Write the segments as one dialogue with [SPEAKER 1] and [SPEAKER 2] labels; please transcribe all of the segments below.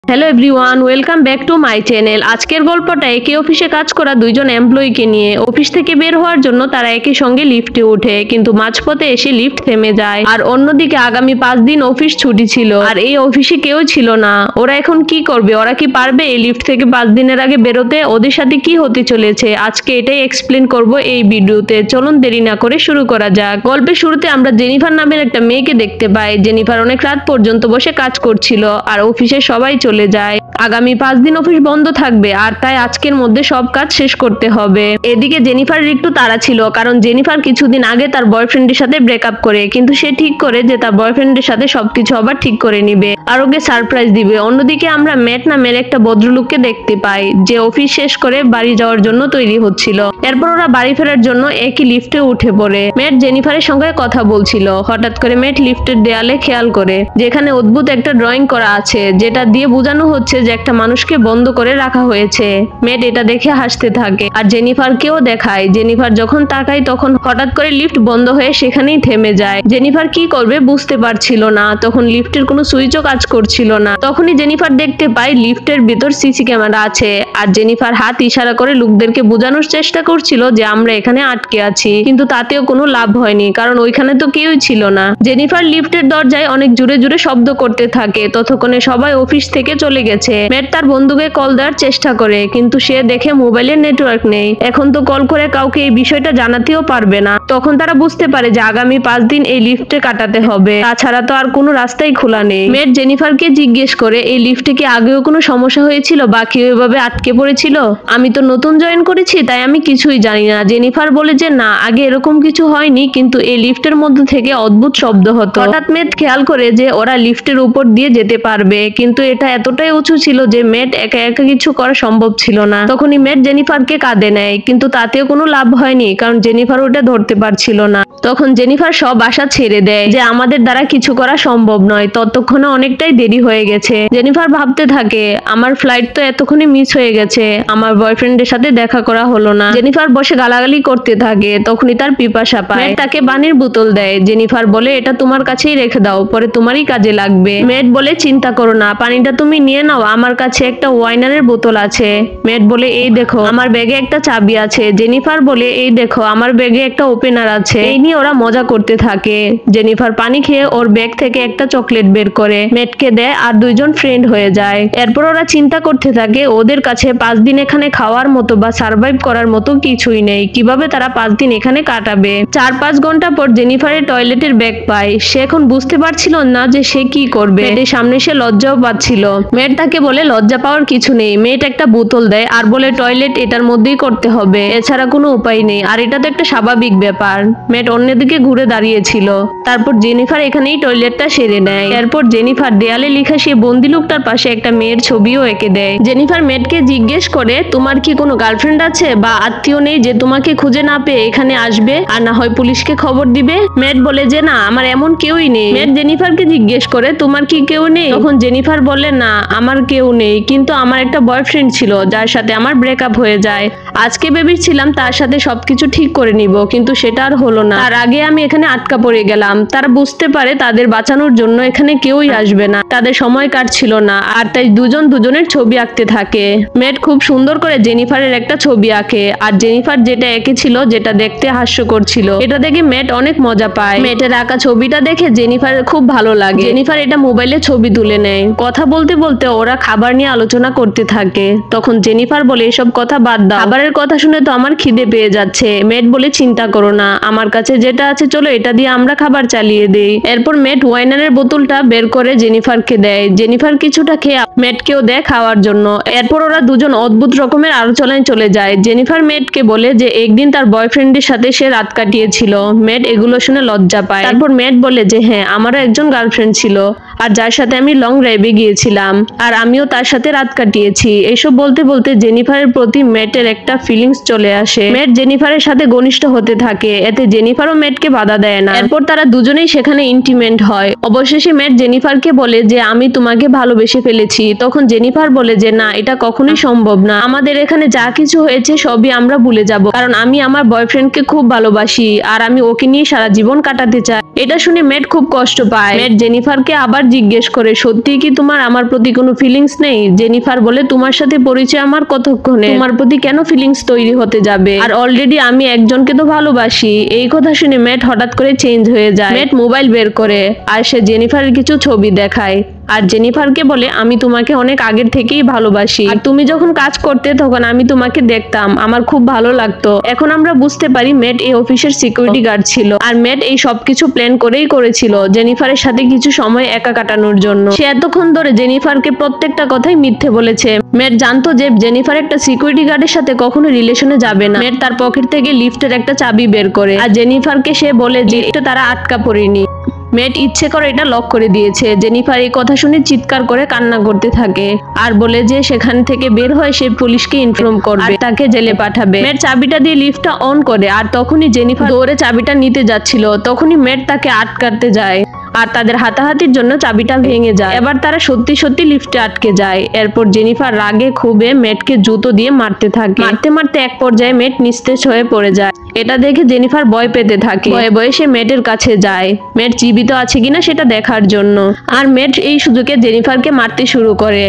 [SPEAKER 1] Hello everyone, welcome back to my channel. আজকের গল্পটা একই অফিসে কাজ করা দুইজন এমপ্লয়িকে নিয়ে। অফিস থেকে বের হওয়ার জন্য তারা একই সঙ্গে লিফটে ওঠে, কিন্তু মাঝপথে এসে লিফট থেমে যায়। আর অন্যদিকে আগামী 5 দিন অফিস ছুটি ছিল, আর এই অফিসে কেউ ছিল না। ওরা এখন কি করবে? ওরা কি পারবে এই লিফট থেকে 5 দিনের আগে বেরোতে? ওদের সাথে কি হতে চলেছে আজকে এটাই এক্সপ্লেন করব এই ভিডিওতে। চলুন দেরি না করে শুরু করা যাক। গল্পের শুরুতে আমরা জেনিফার নামের একটা মেয়েকে দেখতে পাই। জেনিফার অনেক রাত পর্যন্ত বসে কাজ করছিল, আর অফিসে সবাই চলে যায়। আগামী 5 দিন অফিস বন্ধ থাকবে, আর তাই আজকের মধ্যে সব কাজ শেষ করতে হবে। এদিকে জেনিফারের একটু তাড়া ছিল, কারণ জেনিফার কিছুদিন আগে তার বয়ফ্রেন্ডের সাথে ব্রেকআপ করে, কিন্তু সে ঠিক করে যে তার বয়ফ্রেন্ডের সাথে সবকিছু আবার ঠিক করে নিবে আর ওকে সারপ্রাইজ দিবে। অন্যদিকে আমরা ম্যাট নামের একটা ভদ্রলোককে দেখতে পাই, যে অফিস শেষ করে বাড়ি যাওয়ার জন্য তৈরি হচ্ছিল। এরপর ওরা বাড়ি ফেরার জন্য একই লিফটে উঠে পড়ে। ম্যাট জেনিফারের সঙ্গে কথা বলছিল। হঠাৎ করে ম্যাট লিফটের দেয়ালে খেয়াল করে যেখানে অদ্ভুত একটা ড্রয়িং করা আছে, যেটা দিয়ে বোঝানো হচ্ছে যে একটা মানুষকে বন্ধ করে রাখা হয়েছে। ম্যাট এটা দেখে হাসতে থাকে, আর জেনিফারকেও দেখায়। জেনিফার যখন তাকায় তখন হঠাৎ করে লিফট বন্ধ হয়ে সেখানেই থেমে যায়। জেনিফার কি করবে বুঝতে পারছিল না। তখন লিফটের কোনো সুইচও কাজ করছিল না। তখনই জেনিফার দেখতে পায় লিফটের ভিতর সিসি ক্যামেরা আছে, আর জেনিফার হাত ইশারা করে লোকদেরকে বোঝানোর চেষ্টা করছিল যে আমরা এখানে আটকে আছি, কিন্তু তাতেও কোনো লাভ হয়নি, কারণ ওইখানে তো কেউই ছিল না। জেনিফার লিফটের দরজায় অনেক জোরে জোরে শব্দ করতে থাকে। ততক্ষণে সবাই অফিস থেকে চলে গেছে। ম্যাট তার বন্ধুকে কল দেওয়ার চেষ্টা করে, কিন্তু সে দেখে মোবাইলের নেটওয়ার্ক নেই। এখন তো কল করে কাউকে এই বিষয়টা জানাতেও পারবে না। তখন তারা বুঝতে পারে যে আগামী 5 দিন এই লিফটে কাটাতে হবে, তাছাড়া তো আর কোনো রাস্তাই খোলা নেই। ম্যাট জেনিফারকে জিজ্ঞেস করে এই লিফটে কি আগেও কোনো সমস্যা হয়েছিল বা কেউ এভাবে আটকে পড়েছিল? আমি তো নতুন জয়েন করেছি, তাই আমি কিছুই জানি না। জেনিফার বলে যে না, আগে এরকম কিছু হয়নি, কিন্তু এই লিফটের মধ্যে থেকে অদ্ভুত শব্দ হতো। হঠাৎ ম্যাট খেয়াল করে যে ওরা লিফটের উপর দিয়ে যেতে পারবে, কিন্তু এটা এতটাই উঁচু ছিল যে ম্যাট একা একা কিছু করা সম্ভব ছিল না। তখনই ম্যাট জেনিফারকে কাঁধে নেয়, কিন্তু তাতেও কোনো লাভ হয়নি, কারণ জেনিফার ওটা ধরতে পারছিল না। তখন জেনিফার সব আশা ছেড়ে দেয় যে আমাদের দ্বারা কিছু করা সম্ভব নয়। ততক্ষণে অনেকটাই দেরি হয়ে গেছে। জেনিফার ভাবতে থাকে আমার ফ্লাইট তো এতক্ষণে মিস হয়ে গেছে, আমার বয়ফ্রেন্ডের সাথে দেখা করা হলো না। জেনিফার বসে গালাগালি করতে থাকে। তখনই তার পিপাসা পায়। ম্যাট তাকে পানির বোতল দেয়। জেনিফার বলে এটা তোমার কাছেই রেখে দাও, পরে তোমারই কাজে লাগবে। ম্যাট বলে চিন্তা করো না, পানিটা তুমি নিয়ে নাও, আমার কাছে একটা ওয়াইনারের বোতল আছে। ম্যাট বলে এই দেখো আমার ব্যাগে একটা চাবি আছে। জেনিফার বলে এই দেখো আমার ব্যাগে একটা ওপেনার আছে। এই নিয়ে ওরা মজা করতে থাকে। জেনিফার পানি খেয়ে ওর ব্যাগ থেকে একটা চকলেট বের করে ম্যাটকে দেয়, আর দুইজন ফ্রেন্ড হয়ে যায়। এরপর ওরা চিন্তা করতে থাকে ওদের কাছে 5 দিন এখানে খাওয়ার মতো বা সার্ভাইভ করার মতো কিছুই নেই, কিভাবে তারা 5 দিন এখানে কাটাবে। 4-5 ঘন্টা পর জেনিফারের টয়লেটের ব্যাগ পায়। সে এখন বুঝতে পারছিল না যে সে কি করবে। ম্যাটের সামনে সে লজ্জাও পাচ্ছিল। ম্যাট তাকে বলে লজ্জা পাওয়ার কিছু নেই। ম্যাট একটা বোতল দেয় আর বলে টয়লেট এটার মধ্যেই করতে হবে, এছাড়া কোনো উপায় নেই, আর এটা তো একটা স্বাভাবিক ব্যাপার। ম্যাট অন্যদিকে ঘুরে দাঁড়িয়েছিল। তারপর জেনিফার এখানেই টয়লেটটা সেরে নেয়। এরপর জেনিফার দেয়ালে লেখা সেই বন্দি লোকটার পাশে একটা মেয়ের ছবিও এঁকে দেয়। জেনিফার ম্যাটকে জিজ্ঞেস করে তোমার কি কোনো গার্লফ্রেন্ড আছে বা আত্মীয় নেই যে তোমাকে খুঁজে না পেয়ে এখানে আসবে আর না হয় পুলিশকে খবর দিবে? ম্যাট বলে যে না, আমার এমন কেউই নেই। ম্যাট জেনিফারকে জিজ্ঞেস করে তোমার কি কেউ নেই? তখন জেনিফার বলে না, আমার কেউ নেই, কিন্তু আমার একটা বয়ফ্রেন্ড ছিল যার সাথে আমার ব্রেকআপ হয়ে যায়। আজকে ভেবেছিলাম তার সাথে সবকিছু ঠিক করে নিব, কিন্তু সেটা আর হলো না। তার আগে আমি এখানে আটকা পড়ে গেলাম। তারা বুঝতে পারে তাদের বাঁচানোর জন্য এখানে কেউই আসবে না। তাদের সময় কাটছিল না, আর তাই দুজন দুজনের ছবি আঁকতে থাকে। ম্যাট খুব সুন্দর করে জেনিফারের একটা ছবি আঁকে, আর জেনিফার যেটা এঁকেছিল যেটা দেখতে হাস্যকর ছিল, এটা দেখে ম্যাট অনেক মজা পায়। ম্যাটের আঁকা ছবিটা দেখে জেনিফারের খুব ভালো লাগে। জেনিফার এটা মোবাইলে ছবি তুলে নেয়। কথা বলতে বলতে ওরা খাবার নিয়ে আলোচনা করতে থাকে। তখন জেনিফার বলে এসব কথা বাদ দাও, খাবারের কথা শুনে তো আমার খিদে পেয়ে যাচ্ছে। ম্যাট বলে চিন্তা করো না, আমার কাছে যেটা আছে চলো এটা দিয়ে আমরা খাবার চালিয়ে দেই। এরপর ম্যাট ওয়াইনারের বোতলটা বের করে জেনিফারকে দেয়। জেনিফার কিছুটা খেয়ে ম্যাটকেও দেয় খাওয়ার জন্য। এরপর ওরা দুজন অদ্ভুত রকমের আলোচনায় চলে যায়। জেনিফার ম্যাটকে বলে যে একদিন তার বয়ফ্রেন্ডের সাথে সে রাত কাটিয়েছিল। ম্যাট এগুলো শুনে লজ্জা পায়। তারপর ম্যাট বলে যে হ্যাঁ, আমারও একজন গার্লফ্রেন্ড ছিল, আর যার সাথে আমি লং ড্রাইভে গিয়েছিলাম, আর আমিও তার সাথে রাত কাটিয়েছি। এইসব বলতে বলতে জেনিফারের প্রতি ম্যাটের একটা ফিলিংস চলে আসে। ম্যাট জেনিফারের সাথে ঘনিষ্ঠ হতে থাকে, এতে জেনিফারও ম্যাটকে বাধা দেয় না। এরপর তারা দুজনেই সেখানে ইন্টিমেন্ট হয়। অবশেষে ম্যাট জেনিফারকে বলে যে আমি তোমাকে ভালোবেসে ফেলেছি। তখন জেনিফার বলে যে না, এটা কখনোই সম্ভব না। আমাদের এখানে যা কিছু হয়েছে সবই আমরা ভুলে যাব, কারণ আমি আমার বয়ফ্রেন্ডকে খুব ভালোবাসি, আর আমি ওকে নিয়ে সারা জীবন কাটাতে চাই। এটা শুনে মেট খুব কষ্ট পায়। মেট জেনিফারকে আবার জিজ্ঞেস করে, সত্যি কি তোমার আমার প্রতি কোনো ফিলিংস নেই? জেনিফার বলে, তোমার সাথে পরিচয় আমার কতক্ষণে, তোমার প্রতি কেন ফিলিংস তৈরি হতে যাবে? আর অলরেডি আমি একজনকে তো ভালোবাসি। এই কথা শুনে মেট হঠাৎ করে চেঞ্জ হয়ে যায়। মেট মোবাইল বের করে আর সে জেনিফারের কিছু ছবি দেখায় আর জেনিফারকে বলে, আমি তোমাকে অনেক আগের থেকেই ভালোবাসি, আর তুমি যখন কাজ করতে তখন আমি তোমাকে দেখতাম, আমার খুব ভালো লাগতো। এখন আমরা বুঝতে পারি মেট এই অফিসের সিকিউরিটি গার্ড ছিল, আর মেট এই সবকিছু প্ল্যান করেই করেছিল জেনিফারের সাথে কিছু সময় একা কাটানোর জন্য। সে এতক্ষণ ধরে জেনিফারকে প্রত্যেকটা কথাই মিথ্যে বলেছে। মেট জানতো যে জেনিফার একটা সিকিউরিটি গার্ডের সাথে কখনো রিলেশনে যাবে না। মেট তার পকেট থেকে লিফটের একটা চাবি বের করে আর জেনিফারকে সে বলে যে এটা তারা আটকা পড়েনি। মেট ইচ্ছে করে এটা লক করে দিয়েছে। জেনিফার এই কথা শুনে চিৎকার করে কান্না করতে থাকে আর বলে যে সেখান থেকে বের হয়ে সে পুলিশকে ইনফর্ম করবে, তাকে জেলে পাঠাবে। মেট চাবিটা দিয়ে লিফটটা অন করে আর তখনই জেনিফার দৌড়ে চাবিটা নিতে যাচ্ছিল, তখনই মেট তাকে আটকাতে যায় আর তাদের হাতাহাতির জন্য চাবিটা ভেঙে যায়। এবার তারা সত্যি সত্যি লিফটে আটকে যায়। এরপর জেনিফার রাগে ক্ষোভে মেটকে জুতো দিয়ে মারতে থাকে। মারতে মারতে এক পর্যায়ে মেট নিস্তেজ হয়ে পড়ে যায়। এটা দেখে জেনিফার ভয় পেতে থাকে। ভয়ে ভয়ে সে মেটের কাছে যায়, মেট জীবিত আছে কিনা সেটা দেখার জন্য। আর মেট এই সুযোগে জেনিফারকে মারতে শুরু করে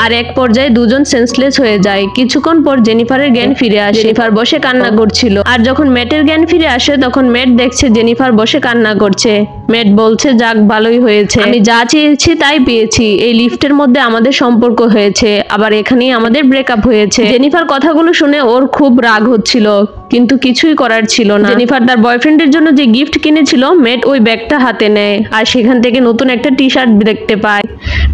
[SPEAKER 1] আর এক পর্যায়ে দুজন সেন্সলেস হয়ে যায়। কিছুক্ষণ পর জেনিফারের জ্ঞান ফিরে আসে। জেনিফার বসে কান্না করছিল আর যখন মেটের জ্ঞান ফিরে আসে তখন মেট দেখছে জেনিফার বসে কান্না করছে। মেট বলছে, যাক ভালোই হয়েছে, আমি যা চেয়েছি তাই পেয়েছি। এই লিফটের মধ্যে আমাদের সম্পর্ক হয়েছে, আবার এখানেই আমাদের ব্রেকআপ হয়েছে। জেনিফার কথাগুলো শুনে ওর খুব রাগ হচ্ছিল, কিন্তু কিছুই করার ছিল না। জেনিফার তার বয়ফ্রেন্ডের জন্য যে গিফট কিনেছিল, মেট ওই ব্যাগটা হাতে নেয় আর সেখান থেকে নতুন একটা টি শার্ট দেখতে পায়।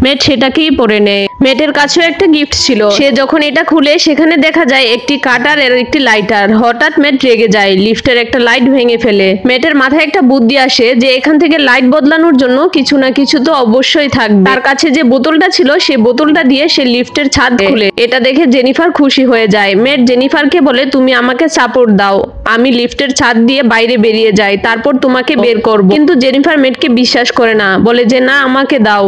[SPEAKER 1] মেট সেটাকেই পরে নেয়। মেটের কাছেও একটা গিফট ছিল। সে যখন এটা খুলে সেখানে দেখা যায় একটি কাটার আর একটি লাইটার। হঠাৎ মেট রেগে যায়, লিফটের একটা লাইট ভেঙে ফেলে। মেটের মাথায় একটা বুদ্ধি আসে যে এখান থেকে লাইট বদলানোর জন্য কিছু না কিছু তো অবশ্যই থাকবে। তার কাছে যে বোতলটা ছিল সে বোতলটা দিয়ে সে লিফটের ছাদ খুলে। এটা দেখে জেনিফার খুশি হয়ে যায়। মেট জেনিফারকে বলে, তুমি আমাকে সাপোর্ট দাও, আমি লিফটের ছাদ দিয়ে বাইরে বেরিয়ে যাই, তারপর তোমাকে বের করব। কিন্তু জেনিফার মেটকে বিশ্বাস করে না, বলে যে না, আমাকে দাও,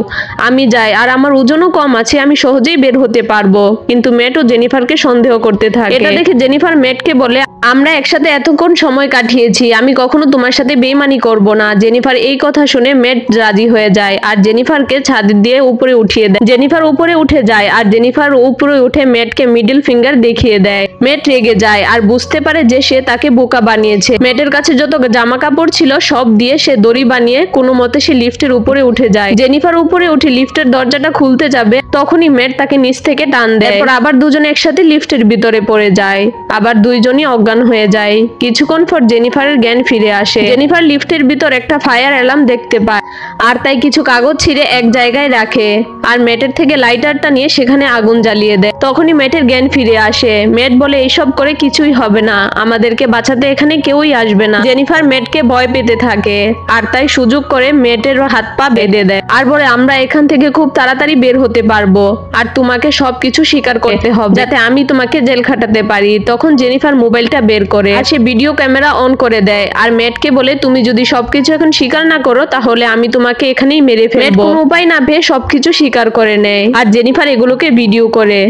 [SPEAKER 1] আমি যাই, আর আমার ওজনও কম আছে, আমি সহজেই বের হতে পারবো। কিন্তু মেটও জেনিফারকে সন্দেহ করতে থাকে। এটা দেখে জেনিফার মেটকে বলে, আমরা একসাথে এতক্ষণ সময় কাটিয়েছি, আমি কখনো তোমার সাথে বেইমানি করব না। জেনিফার এই কথা শুনে মেট রাজি হয়ে যায় আর জেনিফারকে ছাদ দিয়ে উপরে উঠিয়ে দেয়। জেনিফার উপরে উঠে যায় আর জেনিফার উপরে উঠে মেটকে মিডল ফিঙ্গার দেখিয়ে দেয়। মেট রেগে যায় আর বুঝতে পারে যে সে তাকে বোকা বানিয়েছে। মেটের কাছে যত জামা কাপড় ছিল সব দিয়ে সে দড়ি বানিয়ে কোনো মতে সে লিফটের উপরে উঠে যায়। জেনিফার উপরে উঠে লিফটের দরজাটা খুলতে যাবে, তখনই মেট তাকে নিচ থেকে টান দেয়। এরপর আবার দুজনে একসাথে লিফটের ভিতরে পড়ে যায়, আবার দুইজনই অজ্ঞান হয়ে যায়। কিছুক্ষণ পর জেনিফারের জ্ঞান ফিরে আসে। জেনিফার লিফটের ভিতর একটা ফায়ার অ্যালার্ম দেখতে পায় আর তাই কিছু কাগজ ছিঁড়ে এক জায়গায় রাখে আর মেটের থেকে লাইটারটা নিয়ে সেখানে আগুন জ্বালিয়ে দেয়। তখনই মেটের জ্ঞান ফিরে আসে। মেট বলে, এইসব করে কিছুই হবে না, আমাদেরকে বাঁচাতে এখানে কেউই আসবে না। জেনিফার মেটকে ভয় পেতে থাকে আর তাই সুযোগ করে মেটের হাত পা বেঁধে দেয় আর বলে, আমরা এখান থেকে খুব তাড়াতাড়ি বের হতে পারবো আর তোমাকে সবকিছু স্বীকার করতে হবে যাতে আমি তোমাকে জেল খাটাতে পারি। তখন জেনিফার মোবাইলটা বের করে আর সে ভিডিও ক্যামেরা অন করে দেয় আর মেটকে বলে, তুমি যদি সবকিছু এখন স্বীকার না করো তাহলে আমি তোমাকে এখানেই মেরে ফেলবো। মেট কোনো উপায় না পেয়ে সবকিছু স্বীকার করে নেয় আর জেনিফার এগুলোকে ভিডিও করে।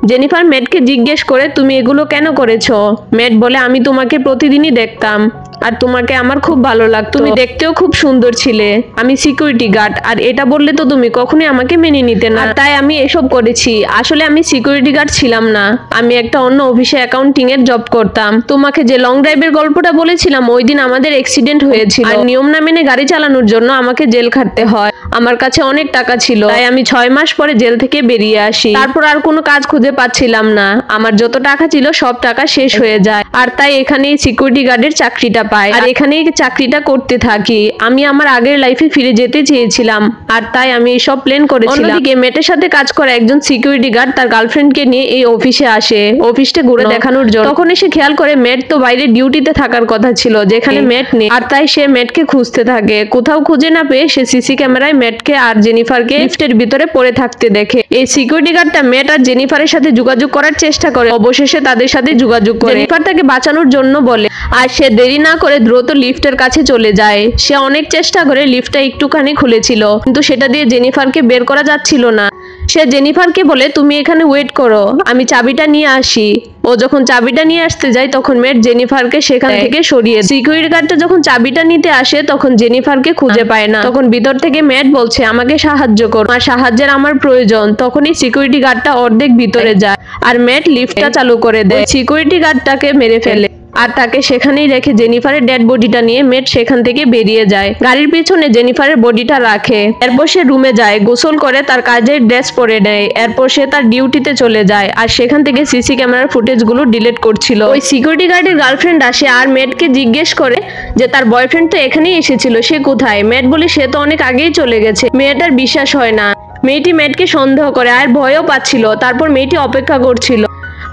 [SPEAKER 1] জেনিফার মেটকে জিজ্ঞেস করে, তুমি এগুলো কেন করেছো? মেট বলে, আমি তোমাকে প্রতিদিনই দেখতাম আর তোমাকে আমার খুব ভালো লাগতো, তুমি দেখতেও খুব সুন্দর ছিলে, আমি সিকিউরিটি গার্ড, আর এটা বললে তো তুমি কখনোই আমাকে মেনে নিতে না, তাই আমি এসব করেছি। আসলে আমি সিকিউরিটি গার্ড ছিলাম না, আমি একটা অন্য অফিসে অ্যাকাউন্টিং এর জব করতাম। তোমাকে যে লং ড্রাইভের গল্পটা বলেছিলাম, ওই দিন আমাদের অ্যাক্সিডেন্ট হয়েছিল আর নিয়ম না মেনে গাড়ি চালানোর জন্য আমাকে জেল খাটতে হয়। আমার কাছে অনেক টাকা ছিল, তাই আমি 6 মাস পরে জেল থেকে বেরিয়ে আসি। তারপর আর কোনো কাজ খুঁজে পাচ্ছিলাম না, আমার যত টাকা ছিল সব টাকা শেষ হয়ে যায় আর তাই এখানে সিকিউরিটি গার্ডের চাকরিটা পাই আর এখানেই চাকরিটা করতে থাকি। আমি আমার আগের লাইফে ফিরে যেতে চেয়েছিলাম আর তাই আমি এইসব প্ল্যান করেছিলাম। অন্যদিকে মেটের সাথে কাজ করা একজন সিকিউরিটি গার্ড তার গার্লফ্রেন্ডকে নিয়ে এই অফিসে আসে, অফিসটা ঘুরে দেখানোর জন্য। তখন এসে খেয়াল করে মেট তো বাইরে ডিউটিতে থাকার কথা ছিল, যেখানে মেট নেই, আর তাই সে মেটকে খুঁজতে থাকে। কোথাও খুঁজে না পেয়ে সে সিসি ক্যামেরায় মেটকে আর জেনিফারকে লিফটের ভিতরে পড়ে থাকতে দেখে। এই সিকিউরিটি গার্ডটা মেট আর জেনিফারের সাথে যোগাযোগ করার চেষ্টা করে, অবশেষে তাদের সাথে যোগাযোগ করে। জেনিফার তাকে বাঁচানোর জন্য বলে আর সে দেরি না করে দ্রুত লিফটের কাছে চলে যায়। সে অনেক চেষ্টা করে লিফটটা একটুখানি খুলেছিল, কিন্তু সেটা দিয়ে জেনিফারকে বের করা যাচ্ছিল না। সে জেনিফারকে বলে তুমি এখানে ওয়েট করো, আমি চাবিটা নিয়ে আসি। ও যখন চাবিটা নিয়ে আসতে যায় তখন ম্যাট জেনিফারকে সেখান থেকে সরিয়ে দেয়। সিকিউরিটি গার্ডটা যখন চাবিটা নিতে আসে তখন জেনিফারকে খুঁজে পায় না। তখন ভিতর থেকে ম্যাট বলছে আমাকে সাহায্য করো, আর সাহায্যের আমার প্রয়োজন। তখনই সিকিউরিটি গার্ডটা অর্ধেক ভিতরে যায় আর ম্যাট লিফটটা চালু করে দেয়। সিকিউরিটি গার্ডটাকে মেরে ফেলে আর তাকে সেখানেই রেখে জেনিফারের ডেড বডিটা নিয়ে মেট সেখান থেকে বেরিয়ে যায়। গাড়ির পিছনে জেনিফারের বডিটা রাখে। এরপর সে রুমে যায়, গোসল করে তার কাজের ড্রেস পরে নেয়। এরপর সে তার ডিউটিতে চলে যায় আর সেখান থেকে সিসি ক্যামেরার ফুটেজগুলো ডিলিট করছিল। ওই সিকিউরিটি গার্ডের গার্লফ্রেন্ড আসে আর মেটকে জিজ্ঞেস করে যে তার বয়ফ্রেন্ড তো এখানেই এসেছিল, সে কোথায়? মেট বলে সে তো অনেক আগেই চলে গেছে। মেয়েটার বিশ্বাস হয় না। মেয়েটি মেটকে সন্দেহ করে আর ভয়ও পাচ্ছিল। তারপর মেয়েটি অপেক্ষা করছিল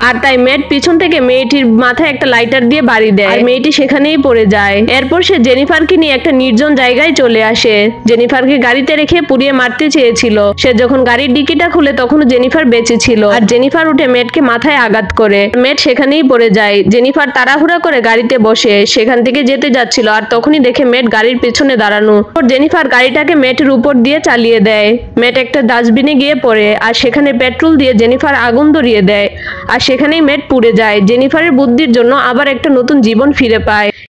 [SPEAKER 1] আর তাই মেট পিছন থেকে মেয়েটির মাথায় একটা লাইটার দিয়ে বাড়ি দেয় আর মেয়েটি সেখানেই পড়ে যায়। এরপর সে জেনিফারকে নিয়ে একটা নির্জন জায়গায় চলে আসে। জেনিফারকে গাড়িতে রেখে পুড়িয়ে মারতে চেয়েছিল। সে যখন গাড়ির ডিকিটা খুলে তখন জেনিফার বেঁচে ছিল আর জেনিফার উঠে মেটকে মাথায় আঘাত করে। মেট সেখানেই পড়ে যায়। জেনিফার তাড়াহুড়া করে গাড়িতে বসে সেখান থেকে যেতে যাচ্ছিল আর তখনই দেখে মেট গাড়ির পেছনে দাঁড়ানো। জেনিফার গাড়িটাকে মেটের উপর দিয়ে চালিয়ে দেয়। মেট একটা ডাস্টবিনে গিয়ে পড়ে আর সেখানে পেট্রোল দিয়ে জেনিফার আগুন ধরিয়ে দেয় আর সেখানেই মেট পুড়ে যায়। জেনিফারের বুদ্ধির জন্য আবার একটা নতুন জীবন ফিরে পায়।